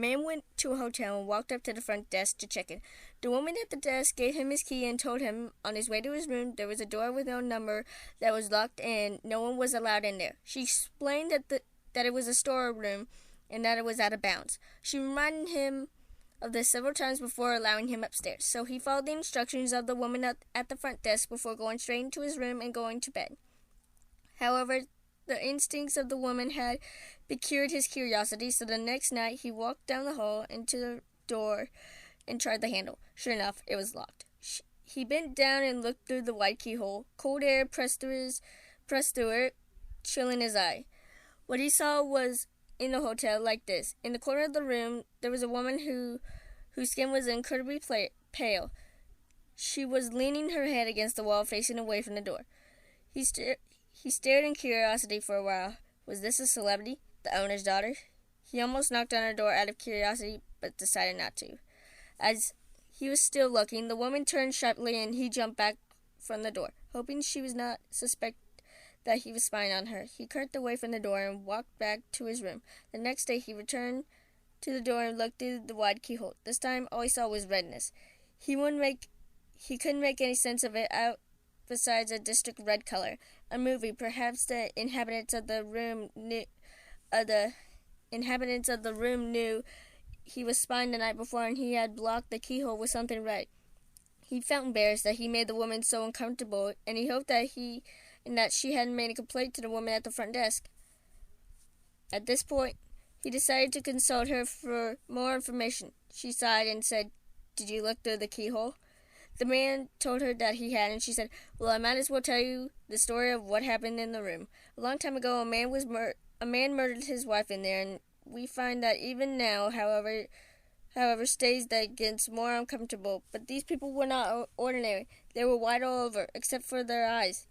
man went to a hotel and walked up to the front desk to check in. The woman at the desk gave him his key and told him on his way to his room there was a door with no number that was locked and no one was allowed in there. She explained that it was a storeroom and that it was out of bounds. She reminded him of this several times before allowing him upstairs, so he followed the instructions of the woman at the front desk before going straight into his room and going to bed. However, the instincts of the woman had piqued his curiosity, so the next night he walked down the hall into the door and tried the handle. Sure enough, it was locked. He bent down and looked through the wide keyhole. Cold air pressed through it, chilling his eye. What he saw was in the hotel like this. In the corner of the room, there was a woman whose skin was incredibly pale. She was leaning her head against the wall, facing away from the door. He stared in curiosity for a while. Was this a celebrity? The owner's daughter? He almost knocked on her door out of curiosity, but decided not to. As he was still looking, the woman turned sharply and he jumped back from the door, hoping she was not suspect that he was spying on her. He curled away from the door and walked back to his room. The next day he returned to the door and looked through the wide keyhole. This time all he saw was redness. He couldn't make any sense of it out besides a distinct red color. A movie. Perhaps the inhabitants of the room knew he was spying the night before and he had blocked the keyhole with something red. He felt embarrassed that he made the woman so uncomfortable, and he hoped that she hadn't made a complaint to the woman at the front desk. At this point, he decided to consult her for more information. She sighed and said, "Did you look through the keyhole?" The man told her that he had, and she said, "Well, I might as well tell you the story of what happened in the room. A long time ago, a man murdered his wife in there, and we find that even now, however, stays that gets more uncomfortable. But these people were not ordinary. They were white all over, except for their eyes.